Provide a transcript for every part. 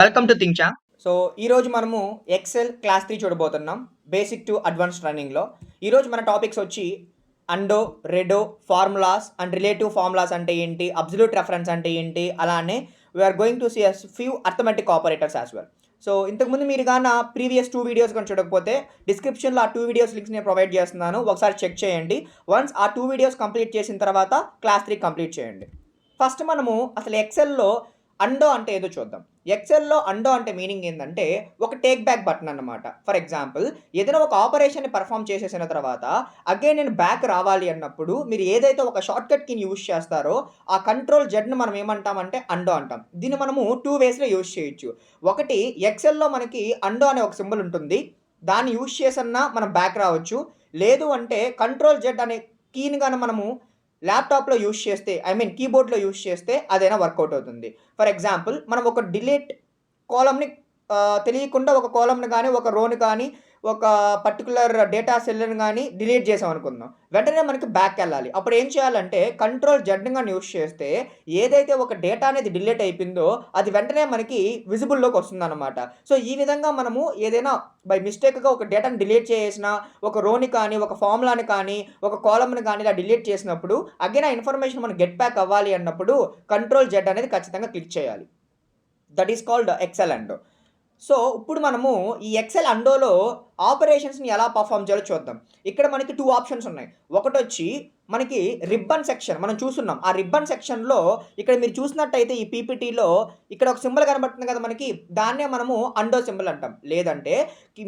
Welcome to ThinkChamp. So ఈరోజు మనము XL class 3 చూడబోతున్నాం. బేసిక్ టు అడ్వాన్స్డ్ రన్నింగ్లో. ఈరోజు మన టాపిక్స్ వచ్చి undo, redo, formulas and relative formulas అంటే ఏంటి, అబ్సల్యూట్ రెఫరెన్స్ అంటే ఏంటి, అలానే we are going to see a few arithmetic operators as well. So ఇంతకుముందు మీరు కానీ ప్రీవియస్ 2 వీడియోస్ కానీ చూడకపోతే డిస్క్రిప్షన్లో ఆ 2 వీడియోస్ లింక్స్ నేను ప్రొవైడ్ చేస్తున్నాను, ఒకసారి చెక్ చేయండి. వన్స్ ఆ 2 వీడియోస్ కంప్లీట్ చేసిన తర్వాత క్లాస్ 3 కంప్లీట్ చేయండి. ఫస్ట్ మనము అసలు ఎక్సెల్లో అండో అంటే ఏదో చూద్దాం. ఎక్సెల్లో అండో అంటే మీనింగ్ ఏంటంటే ఒక టేక్ బ్యాక్ బటన్ అన్నమాట. ఫర్ ఎగ్జాంపుల్ ఏదైనా ఒక ఆపరేషన్ని పర్ఫామ్ చేసేసిన తర్వాత అగైన్ నేను బ్యాక్ రావాలి అన్నప్పుడు మీరు ఏదైతే ఒక షార్ట్ కట్ కీని యూజ్ చేస్తారో ఆ కంట్రోల్ జెడ్ను మనం ఏమంటామంటే అండో అంటాం. దీన్ని మనము 2 వేస్లో యూజ్ చేయొచ్చు. ఒకటి ఎక్సెల్లో మనకి అండో అనే ఒక సింబల్ ఉంటుంది, దాన్ని యూజ్ చేసన్నా మనం బ్యాక్ రావచ్చు. లేదు అంటే కంట్రోల్ జెడ్ అనే కీని కానీ మనము ల్యాప్టాప్లో యూజ్ చేస్తే, కీబోర్డ్లో యూజ్ చేస్తే అదైనా వర్కౌట్ అవుతుంది. ఫర్ ఎగ్జాంపుల్ మనం ఒక డిలీట్ కాలమ్ని తెలియకుండా ఒక కాలమ్ని కానీ ఒక రోని కానీ ఒక పర్టికులర్ డేటా సెల్ని కానీ డిలీట్ చేసాం అనుకుందాం. వెంటనే మనకి బ్యాక్ వెళ్ళాలి. అప్పుడు ఏం చేయాలంటే కంట్రోల్ జెడ్ని కానీ యూజ్ చేస్తే ఏదైతే ఒక డేటా అనేది డిలీట్ అయిపోయిందో అది వెంటనే మనకి విజిబుల్లోకి వస్తుందన్నమాట. సో ఈ విధంగా మనము ఏదైనా బై మిస్టేక్గా ఒక డేటాని డిలీట్ చేసిన, ఒక రోని కానీ ఒక ఫార్ములాని కానీ ఒక కాలమ్ని కానీ ఇలా డిలీట్ చేసినప్పుడు అగైన్ ఆ ఇన్ఫర్మేషన్ మనం గెట్ బ్యాక్ అవ్వాలి అన్నప్పుడు కంట్రోల్ జెడ్ అనేది ఖచ్చితంగా క్లిక్ చేయాలి. That is called Excel undo. So ఇప్పుడు మనము ఈ ఎక్సెల్ అండోలో ఆపరేషన్స్ని ఎలా పర్ఫామ్ చేయాలో చూద్దాం. ఇక్కడ మనకి 2 ఆప్షన్స్ ఉన్నాయి. ఒకటి వచ్చి మనకి రిబ్బన్ సెక్షన్ మనం చూస్తున్నాం. ఆ రిబ్బన్ సెక్షన్లో ఇక్కడ మీరు చూసినట్టయితే ఈ పీపీటీలో ఇక్కడ ఒక సింబల్ కనబడుతుంది కదా మనకి, దాన్నే మనము అండో సింబల్ అంటాం. లేదంటే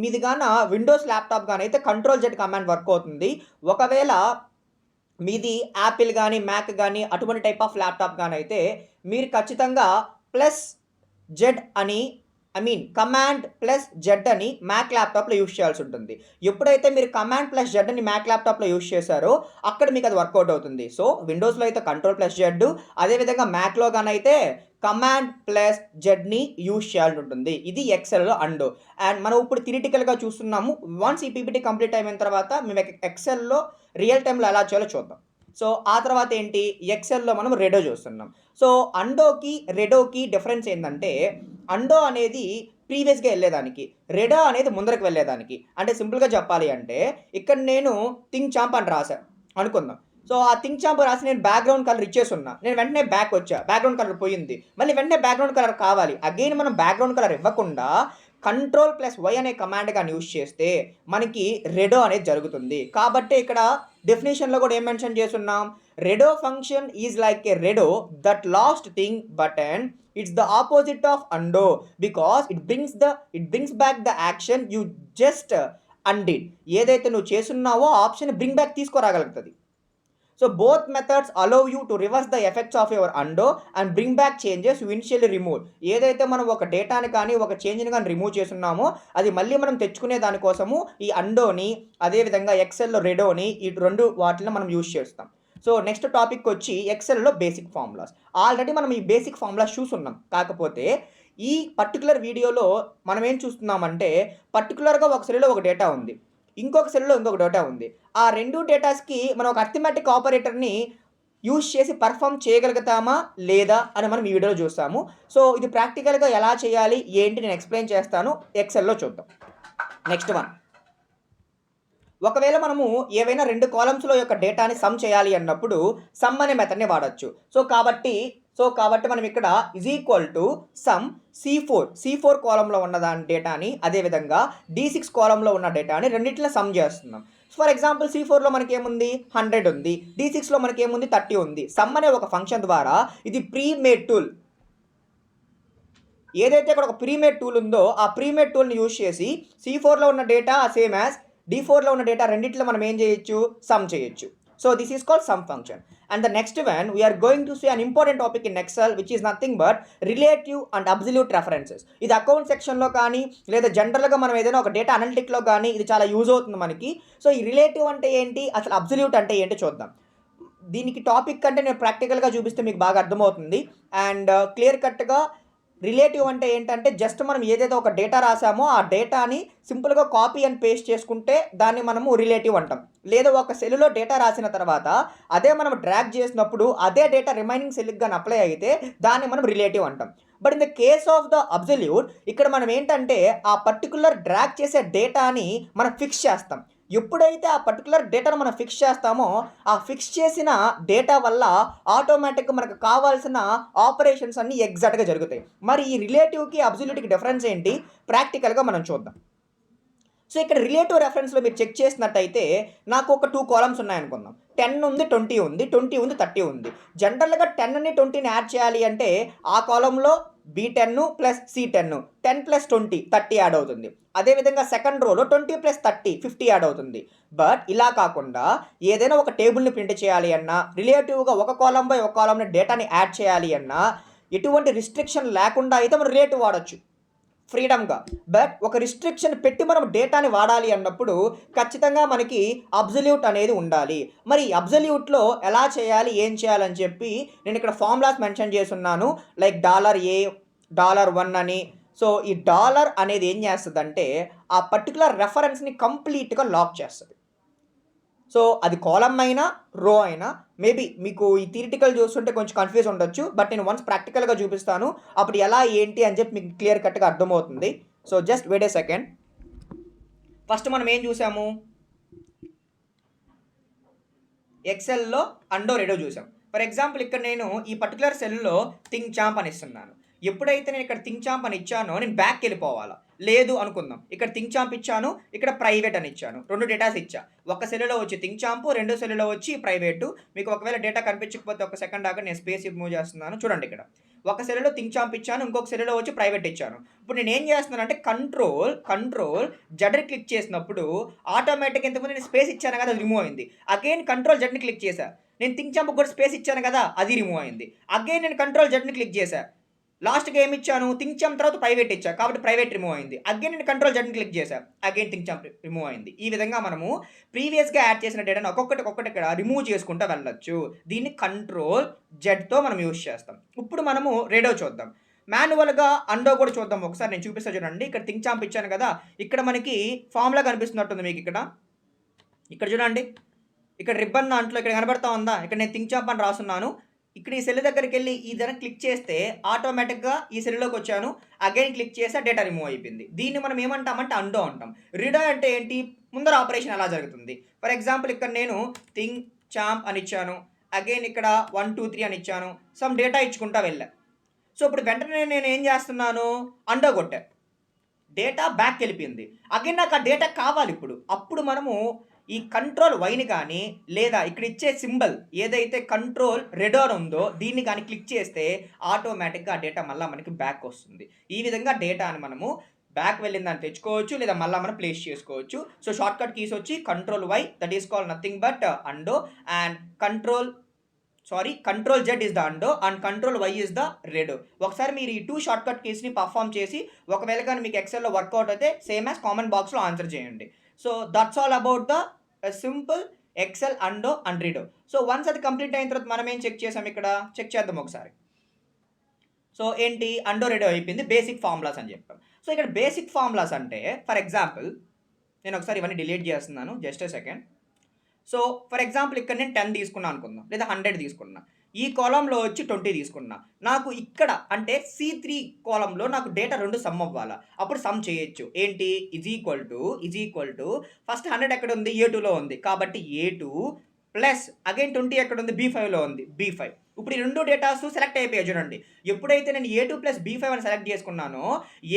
మీది గాన విండోస్ ల్యాప్టాప్ కానీ అయితే కంట్రోల్ జెడ్ కమాండ్ వర్క్ అవుతుంది. ఒకవేళ మీది యాపిల్ కానీ మ్యాక్ కానీ అటువంటి టైప్ ఆఫ్ ల్యాప్టాప్ కానీ అయితే మీరు ఖచ్చితంగా ప్లస్ జెడ్ అని కమాండ్ ప్లస్ జెడ్ అని మ్యాక్ ల్యాప్టాప్లో యూజ్ చేయాల్సి ఉంటుంది. ఎప్పుడైతే మీరు కమాండ్ ప్లస్ జెడ్ అని మ్యాక్ ల్యాప్టాప్లో యూజ్ చేశారో అక్కడ మీకు అది వర్కౌట్ అవుతుంది. సో విండోస్లో అయితే కంట్రోల్ ప్లస్ జెడ్, అదేవిధంగా మ్యాక్లో కానీ అయితే కమాండ్ ప్లస్ జెడ్ని యూజ్ చేయాల్సి ఉంటుంది. ఇది ఎక్సెల్లో అండో. అండ్ మనం ఇప్పుడు థియరిటికల్గా చూస్తున్నాము. వన్స్ ఈ పీపీటీ కంప్లీట్ అయిన తర్వాత మేము ఎక్సెల్లో రియల్ టైంలో ఎలా చేయాలో చూద్దాం. సో ఆ తర్వాత ఏంటి, ఎక్సెల్లో మనం రెడో చూస్తున్నాం. సో అండోకి రెడోకి డిఫరెన్స్ ఏంటంటే అండో అనేది ప్రీవియస్గా వెళ్ళేదానికి, రెడో అనేది ముందరకు వెళ్ళేదానికి. అంటే సింపుల్గా చెప్పాలి అంటే ఇక్కడ నేను థింక్చాంప్ అని రాశాను అనుకుందాం. సో ఆ థింక్చాంప్ రాసి నేను బ్యాక్గ్రౌండ్ కలర్ ఇచ్చేసి ఉన్నా, నేను వెంటనే బ్యాక్ వచ్చా, బ్యాక్గ్రౌండ్ కలర్ పోయింది, మళ్ళీ వెంటనే బ్యాక్గ్రౌండ్ కలర్ కావాలి. అగైన్ మనం బ్యాక్గ్రౌండ్ కలర్ ఇవ్వకుండా కంట్రోల్ ప్లస్ వై అనే కమాండ్ కానీ యూజ్ చేస్తే మనకి రెడో అనేది జరుగుతుంది. కాబట్టి ఇక్కడ డెఫినేషన్లో కూడా ఏం మెన్షన్ చేస్తున్నాం, redo function is like a redo that last thing button, it's the opposite of undo because it brings back the action you just undid. ఏదైతే నువ్వు చేస్తున్నావో ఆప్షన్ బ్రింగ్ బ్యాక్ తీసుకురాగలుగుతుంది. So both methods allow you to reverse the effects of your undo and bring back changes you initially removed. ఏదైతే మనం ఒక డేటాని కానీ ఒక చేంజ్ని కానీ రిమూవ్ చేస్తున్నామో అది మళ్ళీ మనం తెచ్చుకునే దానికోసము ఈ అండోని, అదేవిధంగా ఎక్సెల్లో రెడోని, ఈ 2 వాటిని మనం యూజ్ చేస్తాం. సో నెక్స్ట్ టాపిక్ వచ్చి ఎక్సెల్లో బేసిక్ ఫార్ములాస్. ఆల్రెడీ మనం ఈ బేసిక్ ఫార్ములాస్ చూస్తున్నాం. కాకపోతే ఈ పర్టికులర్ వీడియోలో మనం ఏం చూస్తున్నామంటే పర్టికులర్గా ఒక సెల్లో ఒక డేటా ఉంది, ఇంకొక సెల్లో ఇంకొక డేటా ఉంది. ఆ 2 డేటాస్కి మనం ఒక అర్థమెటిక్ ఆపరేటర్ని యూజ్ చేసి పర్ఫామ్ చేయగలుగుతామా లేదా అని మనం ఈ వీడియోలో చూస్తాము. సో ఇది ప్రాక్టికల్గా ఎలా చేయాలి ఏంటి నేను ఎక్స్ప్లెయిన్ చేస్తాను. ఎక్సెల్లో చూద్దాం. నెక్స్ట్ వన్, ఒకవేళ మనము ఏవైనా 2 కాలమ్స్లో యొక్క డేటాని సమ్ చేయాలి అన్నప్పుడు సమ్ అనే మెథడ్ని వాడచ్చు. సో కాబట్టి మనం ఇక్కడ is equal to some C4 కాలంలో ఉన్న దాని డేటాని, అదేవిధంగా D6 కాలంలో ఉన్న డేటాని రెండింటిలో సమ్ చేస్తున్నాం. ఫర్ ఎగ్జాంపుల్ C4లో మనకి ఏముంది 100 ఉంది, D6లో మనకి ఏముంది 30 ఉంది. సమ్ అనే ఒక ఫంక్షన్ ద్వారా ఇది ప్రీమేడ్ టూల్, ఏదైతే ఇక్కడ ఒక ప్రీమేడ్ టూల్ ఉందో ఆ ప్రీమేడ్ టూల్ని యూజ్ చేసి C4లో ఉన్న డేటా సేమ్ యాజ్ D4లో ఉన్న డేటా రెండింటిలో మనం ఏం చేయొచ్చు, సమ్ చేయొచ్చు. So this is called sum function. And the next one we are going to see an important topic in Excel which is nothing but relative and absolute references. ఇది account సెక్షన్లో కానీ లేదా జనరల్గా మనం ఏదైనా ఒక డేటా అనలిటిక్లో కానీ ఇది చాలా యూజ్ అవుతుంది మనకి. సో ఈ రిలేటివ్ అంటే ఏంటి, అసలు అబ్సల్యూట్ అంటే ఏంటి చూద్దాం. దీనికి టాపిక్ అంటే నేను ప్రాక్టికల్గా చూపిస్తే మీకు బాగా అర్థమవుతుంది. అండ్ క్లియర్ కట్గా రిలేటివ్ అంటే ఏంటంటే జస్ట్ మనం ఏదైతే ఒక డేటా రాసామో ఆ డేటాని సింపుల్గా కాపీ అండ్ పేస్ట్ చేసుకుంటే దాన్ని మనము రిలేటివ్ అంటాం. లేదా ఒక సెల్లో డేటా రాసిన తర్వాత అదే మనం డ్రాగ్ చేసినప్పుడు అదే డేటా రిమైనింగ్ సెల్కి కానీ అప్లై అయితే దాన్ని మనం రిలేటివ్ అంటాం. But in the case of the absolute ఇక్కడ మనం ఏంటంటే ఆ పర్టికులర్ డ్రాగ్ చేసే డేటాని మనం ఫిక్స్ చేస్తాం. ఎప్పుడైతే ఆ పర్టికులర్ డేటాను మనం ఫిక్స్ చేస్తామో ఆ ఫిక్స్ చేసిన డేటా వల్ల ఆటోమేటిక్గా మనకు కావాల్సిన ఆపరేషన్స్ అన్నీ ఎగ్జాక్ట్గా జరుగుతాయి. మరి ఈ రిలేటివ్కి అబ్సల్యూట్కి డిఫరెన్స్ ఏంటి ప్రాక్టికల్గా మనం చూద్దాం. సో ఇక్కడ రిలేటివ్ రెఫరెన్స్లో మీరు చెక్ చేసినట్టయితే నాకు ఒక 2 కాలమ్స్ ఉన్నాయనుకుందాం. 10 ఉంది, 20 ఉంది, 20 ఉంది, 30 ఉంది. జనరల్గా 10ని 20ని యాడ్ చేయాలి అంటే ఆ కాలంలో B10 plus C10 10 plus 20 30 add అవుతుంది. అదేవిధంగా సెకండ్ రోలో 20 ప్లస్ 30 50 యాడ్ అవుతుంది. బట్ ఇలా కాకుండా ఏదైనా ఒక టేబుల్ని ప్రింట్ చేయాలి అన్నా, రిలేటివ్గా ఒక కాలం బై ఒక కాలంని డేటాని యాడ్ చేయాలి అన్నా ఎటువంటి రిస్ట్రిక్షన్ లేకుండా అయితే మనం రిలేటివ్ వాడచ్చు ఫ్రీడమ్గా. బట్ ఒక రిస్ట్రిక్షన్ పెట్టి మనం డేటాని వాడాలి అన్నప్పుడు ఖచ్చితంగా మనకి అబ్సల్యూట్ అనేది ఉండాలి. మరి అబ్సల్యూట్లో ఎలా చేయాలి, ఏం చేయాలని చెప్పి నేను ఇక్కడ ఫార్ములాస్ మెన్షన్ చేస్తున్నాను. లైక్ $A $1 అని. సో ఈ డాలర్ అనేది ఏం చేస్తుందంటే ఆ పర్టికులర్ రెఫరెన్స్ని కంప్లీట్గా లాక్ చేస్తుంది. సో అది కాలమ్ అయినా రో అయినా మేబీ మీకు ఈ థియరిటికల్ చూస్తుంటే కొంచెం కన్ఫ్యూజ్ ఉండొచ్చు. బట్ నేను వన్స్ ప్రాక్టికల్గా చూపిస్తాను, అప్పుడు ఎలా ఏంటి అని చెప్పి మీకు క్లియర్ కట్గా అర్థమవుతుంది. సో జస్ట్ వెయిట్ ఏ సెకండ్. ఫస్ట్ మనం ఏం చూసాము, ఎక్సెల్లో అండో రెడో చూసాం. ఫర్ ఎగ్జాంపుల్ ఇక్కడ నేను ఈ పర్టికులర్ సెల్లో థింక్చాంప్ అని ఇస్తున్నాను. ఎప్పుడైతే నేను ఇక్కడ థింక్చాంప్ అని ఇచ్చానో నేను బ్యాక్కి వెళ్ళిపోవాలా. లేదు అనుకుందాం, ఇక్కడ థింక్చాంప్ ఇచ్చాను, ఇక్కడ ప్రైవేట్ అని ఇచ్చాను, 2 డేటాస్ ఇచ్చా. ఒక సెల్లో వచ్చి థింక్చాంప్, 2 సెల్లో వచ్చి ప్రైవేటు. మీకు ఒకవేళ డేటా కనిపించకపోతే ఒక సెకండ్ దాకా నేను స్పేస్ మూవ్ చేస్తున్నాను. చూడండి, ఇక్కడ ఒక సెల్లో థింక్చాంప్ ఇచ్చాను, ఇంకొక సెల్లో వచ్చి ప్రైవేట్ ఇచ్చాను. ఇప్పుడు నేను ఏం చేస్తున్నాను అంటే కంట్రోల్ జెడ్ క్లిక్ చేసినప్పుడు ఆటోమేటిక్గా ఇంతకుముందు నేను స్పేస్ ఇచ్చాను కదా, అది రిమూవ్ అయింది. అగైన్ కంట్రోల్ జెడ్ని క్లిక్ చేశా, నేను థింక్చాంప్ కూడా స్పేస్ ఇచ్చాను కదా, అది రిమూవ్ అయింది. అగైన్ నేను కంట్రోల్ జెడ్ని క్లిక్ చేశా, లాస్ట్కి ఏమి ఇచ్చాను, థింక్చాంప్ తర్వాత ప్రైవేట్ ఇచ్చా కాబట్టి ప్రైవేట్ రిమూవ్ అయింది. అగైన్ నేను కంట్రోల్ జెడ్ని క్లిక్ చేశాను, అగైన్ థింక్చాంప్ రిమూవ్ అయింది. ఈ విధంగా మనము ప్రీవియస్గా యాడ్ చేసిన డేటాను ఒక్కొక్కటి ఇక్కడ రిమూవ్ చేసుకుంటూ వెళ్ళొచ్చు. దీన్ని కంట్రోల్ జెడ్తో మనం యూజ్ చేస్తాం. ఇప్పుడు మనము రెడో చూద్దాం. మాన్యువల్గా అండో కూడా చూద్దాం ఒకసారి, నేను చూపిస్తా చూడండి. ఇక్కడ థింక్చాంప్ ఇచ్చాను కదా, ఇక్కడ మనకి ఫార్ములా కనిపిస్తున్నట్టుంది మీకు. ఇక్కడ చూడండి, ఇక్కడ రిబ్బన్ దాంట్లో ఇక్కడ కనబడతా ఉందా, ఇక్కడ నేను థింక్చాంప్ అని రాస్తున్నాను. ఇక్కడ ఈ సెల్ దగ్గరికి వెళ్ళి ఈ ధర క్లిక్ చేస్తే ఆటోమేటిక్గా ఈ సెల్లోకి వచ్చాను, అగైన్ క్లిక్ చేస్తే డేటా రిమూవ్ అయిపోయింది. దీన్ని మనం ఏమంటామంటే అండో అంటాం. రిడో అంటే ఏంటి, ముందర ఆపరేషన్ ఎలా జరుగుతుంది. ఫర్ ఎగ్జాంపుల్ ఇక్కడ నేను థింక్చాంప్ అని ఇచ్చాను, అగైన్ ఇక్కడ 1 2 3 అని ఇచ్చాను, సమ్ డేటా ఇచ్చుకుంటా వెళ్ళా. సో ఇప్పుడు వెంటనే నేను ఏం చేస్తున్నాను, అండో కొట్టా, డేటా బ్యాక్ వెళ్ళిపోయింది. అగైన్ నాకు ఆ డేటా కావాలి. అప్పుడు మనము ఈ కంట్రోల్ వైని కానీ లేదా ఇక్కడ ఇచ్చే సింబల్ ఏదైతే కంట్రోల్ రెడో ఉందో దీన్ని కానీ క్లిక్ చేస్తే ఆటోమేటిక్గా ఆ డేటా మళ్ళీ మనకి బ్యాక్ వస్తుంది. ఈ విధంగా డేటాని మనము బ్యాక్ వెళ్ళిన దాన్ని తెచ్చుకోవచ్చు లేదా మళ్ళీ మనం ప్లేస్ చేసుకోవచ్చు. సో షార్ట్ కట్ కీస్ వచ్చి control Y, that is called nothing but undo, and control Z is the undo and control Y is the redo. ఒకసారి మీరు ఈ 2 షార్ట్ కట్ కీస్ని పర్ఫామ్ చేసి ఒకవేళ కానీ మీకు ఎక్సెల్లో వర్కౌట్ అయితే సేమ్ యాజ్ కామెంట్ బాక్స్లో ఆన్సర్ చేయండి. So that's all about the simple Excel undo and redo. So once అది కంప్లీట్ అయిన తర్వాత మనం ఏం చెక్ చేసాం, ఇక్కడ చెక్ చేద్దాం ఒకసారి. సో ఏంటి, అండో రెడో అయిపోయింది, బేసిక్ ఫార్ములాస్ అని చెప్పాం. సో ఇక్కడ బేసిక్ ఫార్ములాస్ అంటే ఫర్ ఎగ్జాంపుల్ నేను ఒకసారి ఇవన్నీ డిలీట్ చేస్తున్నాను, just a second. So for example ఇక్కడ నేను 10 తీసుకున్నాను అనుకుందాం, లేదా 100 తీసుకున్నా. ఈ కాలంలో వచ్చి 20 తీసుకున్నా. నాకు ఇక్కడ అంటే C3 కాలంలో నాకు డేటా 2 సమ్ అవ్వాలా. అప్పుడు సమ్ చేయొచ్చు. ఏంటి, ఈజ్ ఈక్వల్ టు ఫస్ట్ 100 ఎక్కడ ఉంది, A2లో ఉంది కాబట్టి A2 ప్లస్ అగైన్ 20 ఎక్కడ ఉంది, B5లో ఉంది, B5. ఇప్పుడు ఈ 2 డేటాస్ సెలెక్ట్ అయిపోయాయి చూడండి. ఎప్పుడైతే నేను A2 ప్లస్ B5 అని సెలెక్ట్ చేసుకున్నానో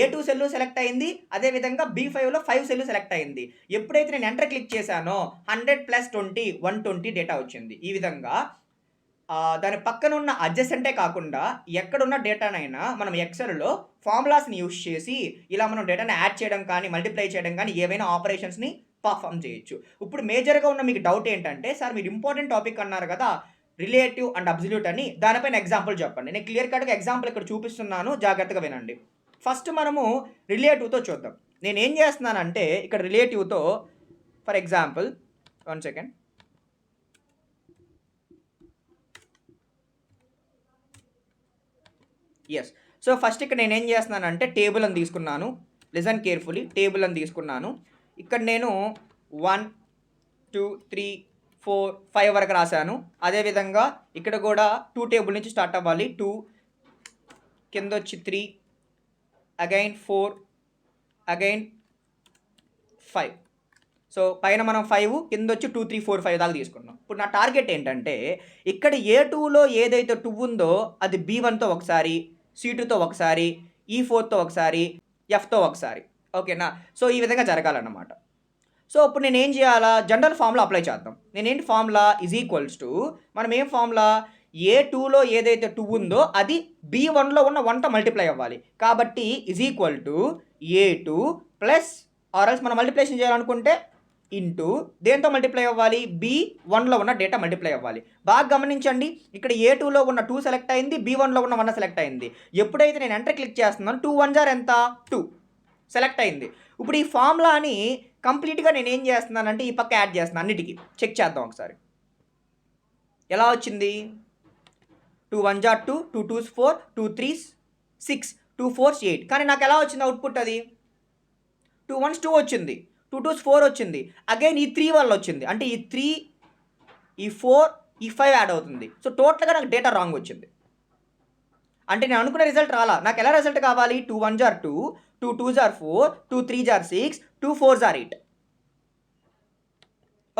A2 సెల్ సెలెక్ట్ అయింది, అదేవిధంగా B5లో 5 సెల్ సెలెక్ట్ అయింది. ఎప్పుడైతే నేను ఎంటర్ క్లిక్ చేశానో 100 ప్లస్ 20 120 డేటా వచ్చింది. ఈ విధంగా దాని పక్కన ఉన్న అడ్జసెంటే కాకుండా ఎక్కడున్న డేటానైనా మనం ఎక్సెల్లో ఫార్ములాస్ని యూజ్ చేసి ఇలా మనం డేటాని యాడ్ చేయడం కానీ మల్టిప్లై చేయడం కానీ ఏవైనా ఆపరేషన్స్ని పర్ఫామ్ చేయొచ్చు. ఇప్పుడు మేజర్గా ఉన్న మీకు డౌట్ ఏంటంటే, సార్ మీరు ఇంపార్టెంట్ టాపిక్ అన్నారు కదా రిలేటివ్ అండ్ అబ్సల్యూట్ అని, దానిపైన ఎగ్జాంపుల్ చెప్పండి. నేను క్లియర్ కట్గా ఎగ్జాంపుల్ ఇక్కడ చూపిస్తున్నాను, జాగ్రత్తగా వినండి. ఫస్ట్ మనము రిలేటివ్తో చూద్దాం. నేను ఏం చేస్తున్నానంటే ఇక్కడ రిలేటివ్తో for example 1 second. Yes, so first ఇక్కడ నేను ఏం చేస్తున్నానంటే టేబుల్ అని తీసుకున్నాను, లిజన్ కేర్ఫుల్లీ, టేబుల్ అని తీసుకున్నాను. ఇక్కడ నేను 1 2 3 4 5 వరకు రాశాను. అదేవిధంగా ఇక్కడ కూడా 2 టేబుల్ నుంచి స్టార్ట్ అవ్వాలి, 2 కింద వచ్చి 3, అగైన్ 4, అగైన్ 5. సో పైన మనం 5, కింద వచ్చి 2, 3, 4, 5 దాకా తీసుకున్నాం. ఇప్పుడు నా టార్గెట్ ఏంటంటే ఇక్కడ A2లో ఏదైతే 2 ఉందో అది B1తో ఒకసారి, C2తో ఒకసారి, E4తో ఒకసారి, Fతో ఒకసారి. ఓకేనా? సో ఈ విధంగా జరగాలన్నమాట. సో ఇప్పుడు నేను ఏం చేయాలా, జనరల్ ఫార్ములా అప్లై చేద్దాం. నేనేంటి ఫార్ములా ఈజ్ ఈక్వల్స్ టు, మనం ఏం ఫార్ములా, A2లో ఏదైతే 2 ఉందో అది B1లో ఉన్న 1తో మల్టిప్లై అవ్వాలి. కాబట్టి is equal to A2 plus ఆర్ఎల్స్ మనం మల్టిప్లికేషన్ చేయాలనుకుంటే ఇంటూ దేంతో మల్టిప్లై అవ్వాలి, B1లో ఉన్న డేటా మల్టిప్లై అవ్వాలి. బాగా గమనించండి, ఇక్కడ A2లో ఉన్న 2 సెలెక్ట్ అయింది, B1లో ఉన్న 1 సెలెక్ట్ అయింది. ఎప్పుడైతే నేను ఎంటర్ క్లిక్ చేస్తున్నాను 2 1 జార్ ఎంత 2 సెలెక్ట్ అయింది. ఇప్పుడు ఈ ఫార్ములాని కంప్లీట్గా నేను ఏం చేస్తున్నానంటే ఈ పక్క యాడ్ చేస్తున్నాను అన్నిటికీ. చెక్ చేద్దాం ఒకసారి ఎలా వచ్చింది. 2 1 జార్ 2, 2 2s 4, 2 3s 6, 2 4s 8. కానీ నాకు ఎలా వచ్చింది అవుట్పుట్, అది 2 1s 2 వచ్చింది, 2 2s 4 వచ్చింది, అగైన్ ఈ 3 వల్ల వచ్చింది. అంటే ఈ 3, ఈ 4, ఈ 5 యాడ్ అవుతుంది. సో టోటల్గా నాకు డేటా రాంగ్ వచ్చింది. అంటే నేను అనుకున్న రిజల్ట్ రాలా. నాకు ఎలా రిజల్ట్ కావాలి, 2 1 జార్ 2, 2 2 జార్ 4, 2 3 జార్ 6, 2 4 జార్ 8.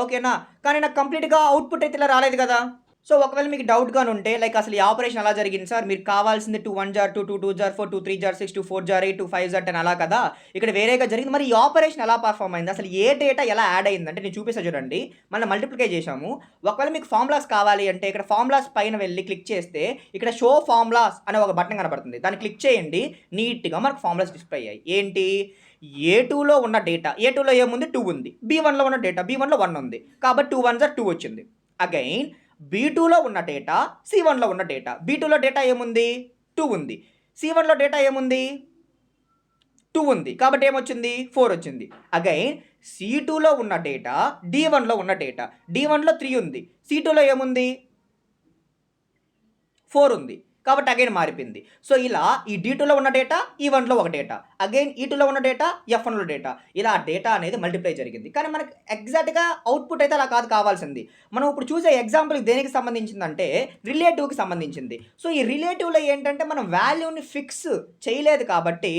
ఓకేనా? కానీ నాకు కంప్లీట్గా అవుట్పుట్ అయితే ఇలా రాలేదు కదా. సో ఒకవేళ మీకు డౌట్గా ఉంటే లైక్ అసలు ఈ ఆపరేషన్ ఎలా జరిగింది సార్, మీరు కావాల్సింది 2 1 జార్ 2, 2 2 జార్ 4, 2 3 జార్ 6, 2 4 జార్ 8, 2 5 జార్ 10 అలా కదా. ఇక్కడ వేరేగా జరిగింది. మరి ఈ ఆపరేషన్ ఎలా పర్ఫామ్ అయింది, అసలు ఏ డేటా ఎలా యాడ్ అయింది అంటే నేను చూపిస్తా చూడండి. మళ్ళీ మల్టిప్లికే చేసాము. ఒకవేళ మీకు ఫార్ములాస్ కావాలి అంటే ఇక్కడ ఫార్ములాస్ పైన వెళ్ళి క్లిక్ చేస్తే ఇక్కడ షో ఫార్ములాస్ అనే ఒక బటన్ కనబడుతుంది. దాన్ని క్లిక్ చేయండి, నీట్గా మనకు ఫార్ములాస్ డిస్ప్లే అయ్యాయి. ఏంటి, A2లో ఉన్న డేటా, A2లో ఏముంది 2 ఉంది, B1లో ఉన్న డేటా B1లో 1 ఉంది. కాబట్టి 2 1 జార్ 2 వచ్చింది. అగైన్ B2లో ఉన్న డేటా, C1లో ఉన్న డేటా. B2లో డేటా ఏముంది 2 ఉంది, C1లో డేటా ఏముంది 2 ఉంది. కాబట్టి ఏమొచ్చింది 4 వచ్చింది. అగైన్ C2లో ఉన్న డేటా, D1లో ఉన్న డేటా. D1లో 3 ఉంది, C2లో ఏముంది 4 ఉంది. కాబట్టి అగైన్ మారిపోయింది. సో ఇలా ఈ D2లో ఉన్న డేటా, E1లో ఒక డేటా, అగైన్ E2లో ఉన్న డేటా, F1లో డేటా, ఇలా డేటా అనేది మల్టిప్లై జరిగింది. కానీ మనకి ఎగ్జాక్ట్గా అవుట్పుట్ అయితే అలా కాదు కావాల్సింది. మనం ఇప్పుడు చూసే ఎగ్జాంపుల్ దేనికి సంబంధించిందంటే రిలేటివ్కి సంబంధించింది. సో ఈ రిలేటివ్లో ఏంటంటే మనం వాల్యూని ఫిక్స్ చేయలేదు కాబట్టి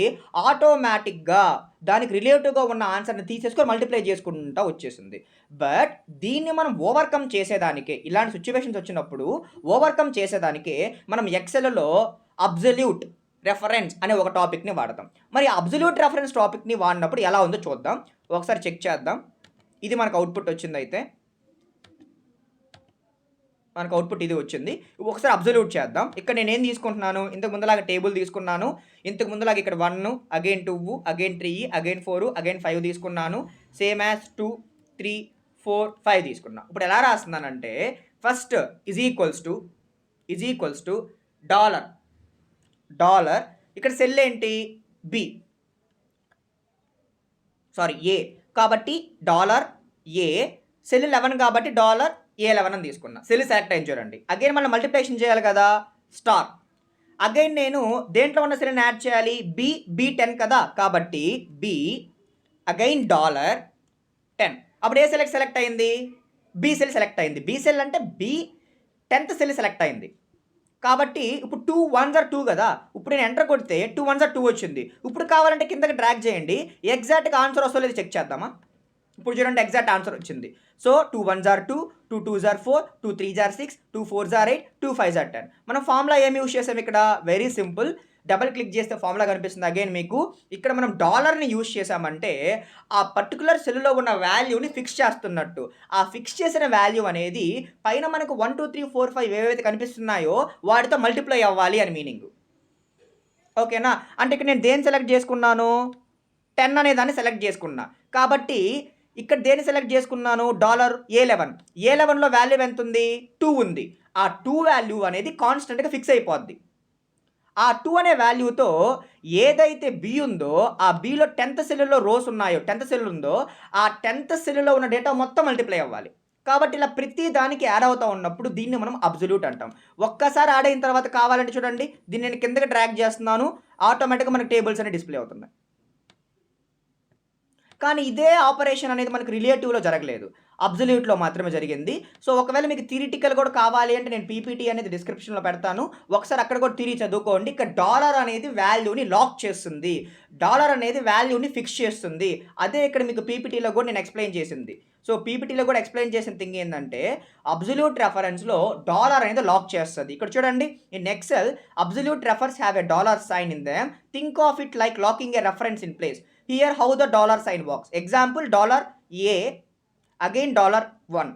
ఆటోమేటిక్గా దానికి రిలేటివ్గా ఉన్న ఆన్సర్ని తీసేసుకొని మల్టిప్లై చేసుకుంటూ వచ్చేసింది. బట్ దీన్ని మనం ఓవర్కమ్ చేసేదానికే, ఇలాంటి సిచ్యువేషన్స్ వచ్చినప్పుడు ఓవర్కమ్ చేసేదానికే మనం ఎక్సెల్లో అబ్సల్యూట్ రెఫరెన్స్ అనే ఒక టాపిక్ని వాడతాం. మరి అబ్సల్యూట్ రెఫరెన్స్ టాపిక్ని వాడినప్పుడు ఎలా ఉందో చూద్దాం. ఒకసారి చెక్ చేద్దాం. ఇది మనకు అవుట్పుట్ వచ్చింది. అయితే మనకు అవుట్పుట్ ఇది వచ్చింది. ఒకసారి అబ్జల్యూట్ చేద్దాం. ఇక్కడ నేను ఏం తీసుకుంటున్నాను, ఇంతకు ముందులాగా టేబుల్ తీసుకున్నాను. ఇంతకు ముందులాగా ఇక్కడ 1, అగైన్ 2, అగైన్ 3, అగైన్ 4, అగైన్ 5 తీసుకున్నాను. సేమ్ యాజ్ 2 3 4 5 తీసుకున్నాను. ఇప్పుడు ఎలా రాస్తున్నానంటే first is equals to dollar ఇక్కడ సెల్ ఏంటి ఏ కాబట్టి $A, సెల్ 11 కాబట్టి $A11 అని తీసుకున్నా. సెల్ సెలెక్ట్ అయింది చూడండి. అగైన్ మళ్ళీ మల్టిప్లికేషన్ చేయాలి కదా, స్టార్. అగైన్ నేను దేంట్లో ఉన్న సెల్ని యాడ్ చేయాలి, B10 కదా, కాబట్టి B అగైన్ $10. అప్పుడు ఏ సెల్ సెలెక్ట్ అయింది, B సెల్ సెలెక్ట్ అయింది. B సెల్ అంటే B10th సెల్ సెలెక్ట్ అయింది. కాబట్టి ఇప్పుడు 2 1 జార్ 2 కదా. ఇప్పుడు నేను ఎంటర్ కొడితే 2 1 జార్ 2 వచ్చింది. ఇప్పుడు కావాలంటే కిందకి డ్రాగ్ చేయండి, ఎగ్జాక్ట్గా ఆన్సర్ వస్తుందో లేదో చెక్ చేద్దామా. ఇప్పుడు చూడండి ఎగ్జాక్ట్ ఆన్సర్ వచ్చింది. సో 2 1 జార్ 2, 2 2 జార్ 4, 2 3 జార్ 6, 2 4 జార్ 8, 2 5 జార్ 10. మనం ఫార్ములా ఏమి యూజ్ చేసాం ఇక్కడ, వెరీ సింపుల్. డబుల్ క్లిక్ చేస్తే ఫార్ములా కనిపిస్తుంది. అగైన్ మీకు ఇక్కడ మనం డాలర్ని యూజ్ చేసామంటే ఆ పర్టికులర్ సెల్లో ఉన్న వాల్యూని ఫిక్స్ చేస్తున్నట్టు. ఆ ఫిక్స్ చేసిన వాల్యూ అనేది పైన మనకు 1 2 3 4 5 ఏవైతే కనిపిస్తున్నాయో వాటితో మల్టిప్లై అవ్వాలి అని మీనింగ్. ఓకేనా? అంటే ఇక్కడ నేను దేన్ని సెలెక్ట్ చేసుకున్నాను, 10 అనే దాన్ని సెలెక్ట్ చేసుకున్నా. కాబట్టి ఇక్కడ దేన్ని సెలెక్ట్ చేసుకున్నాను, $A11లో వాల్యూ ఎంత ఉంది 2 ఉంది. ఆ 2 వాల్యూ అనేది కాన్స్టెంట్గా ఫిక్స్ అయిపోద్ది. ఆ 2 అనే వాల్యూతో ఏదైతే B ఉందో ఆ Bలో 10th సెల్లో రోస్ ఉన్నాయో, 10th సెల్ ఉందో ఆ 10th సెల్లో ఉన్న డేటా మొత్తం మల్టిప్లై అవ్వాలి. కాబట్టి ఇలా ప్రతి దానికి యాడ్ అవుతూ ఉన్నప్పుడు దీన్ని మనం అబ్సల్యూట్ అంటాం. ఒక్కసారి యాడ్ అయిన తర్వాత కావాలంటే చూడండి, దీన్ని నేను కిందకి డ్రాగ్ చేస్తున్నాను, ఆటోమేటిక్గా మనకి టేబుల్స్ అనేవి డిస్ప్లే అవుతున్నాయి. కానీ ఇదే ఆపరేషన్ అనేది మనకు రిలేటివ్లో జరగలేదు. అబ్సల్యూట్లో మాత్రమే జరిగింది. సో ఒకవేళ మీకు థియరిటికల్ కూడా కావాలి అంటే నేను పీపీటీ అనేది డిస్క్రిప్షన్లో పెడతాను, ఒకసారి అక్కడ కూడా థియరీ చదువుకోండి. ఇక్కడ డాలర్ అనేది వాల్యూని లాక్ చేస్తుంది, డాలర్ అనేది వాల్యూని ఫిక్స్ చేస్తుంది. అదే ఇక్కడ మీకు పీపీటీలో కూడా నేను ఎక్స్ప్లెయిన్ చేసింది. సో పీపీటీలో కూడా ఎక్స్ప్లెయిన్ చేసిన థింగ్ ఏంటంటే అబ్సల్యూట్ రెఫరెన్స్లో డాలర్ అనేది లాక్ చేస్తుంది. ఇక్కడ చూడండి, in Excel absolute refers have a dollar sign in them, think of it like locking a reference in place. Here how the dollar sign works. Example $A again $1.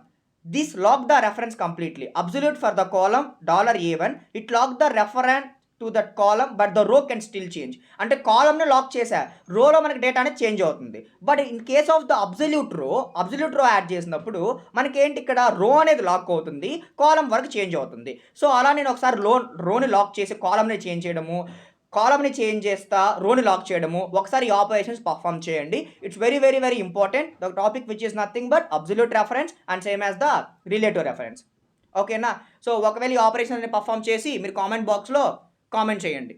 This locked the reference completely. Absolute for the column $A1. It locked the reference to that column, but the row can still change. అంటే కాలమ్ని lock చేసా, రోలో మనకి data అనేది change అవుతుంది. But in case of the absolute రో add చేసినప్పుడు మనకేంటి ఇక్కడ రో అనేది లాక్ అవుతుంది, కాలం వరకు చేంజ్ అవుతుంది. సో అలా నేను ఒకసారి రోని లాక్ చేసి కాలమ్ని చేంజ్ చేయడము, కాలమ్ని చేంజ్ చేస్తా రోని లాక్ చేయడము, ఒకసారి ఈ ఆపరేషన్స్ పర్ఫామ్ చేయండి. It's very very very important. The topic which is nothing but absolute reference and same as the relative reference. ఓకేనా? సో ఒకవేళ ఈ ఆపరేషన్ అనేది పర్ఫామ్ చేసి మీరు కామెంట్ బాక్స్లో కామెంట్ చేయండి.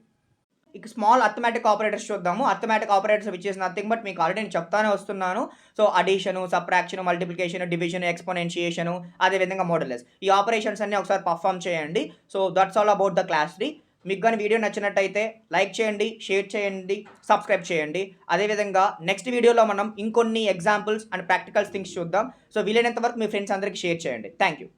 ఇక స్మాల్ అర్థమెటిక్ ఆపరేటర్స్ చూద్దాము. Arithmetic operators which is nothing but మీకు ఆల్రెడీ నేను చెప్తానే వస్తున్నాను. So addition, subtraction, multiplication, division, exponentiation, అదేవిధంగా మోడలెస్, ఈ ఆపరేషన్స్ అన్ని ఒకసారి పర్ఫామ్ చేయండి. So that's all about the class 3. మీకు కానీ వీడియో నచ్చినట్టయితే లైక్ చేయండి, షేర్ చేయండి, సబ్స్క్రైబ్ చేయండి. అదేవిధంగా నెక్స్ట్ వీడియోలో మనం ఇంకొన్ని ఎగ్జాంపుల్స్ అండ్ ప్రాక్టికల్స్ థింగ్స్ చూద్దాం. సో వీలైనంత వరకు మీ ఫ్రెండ్స్ అందరికీ షేర్ చేయండి. Thank you.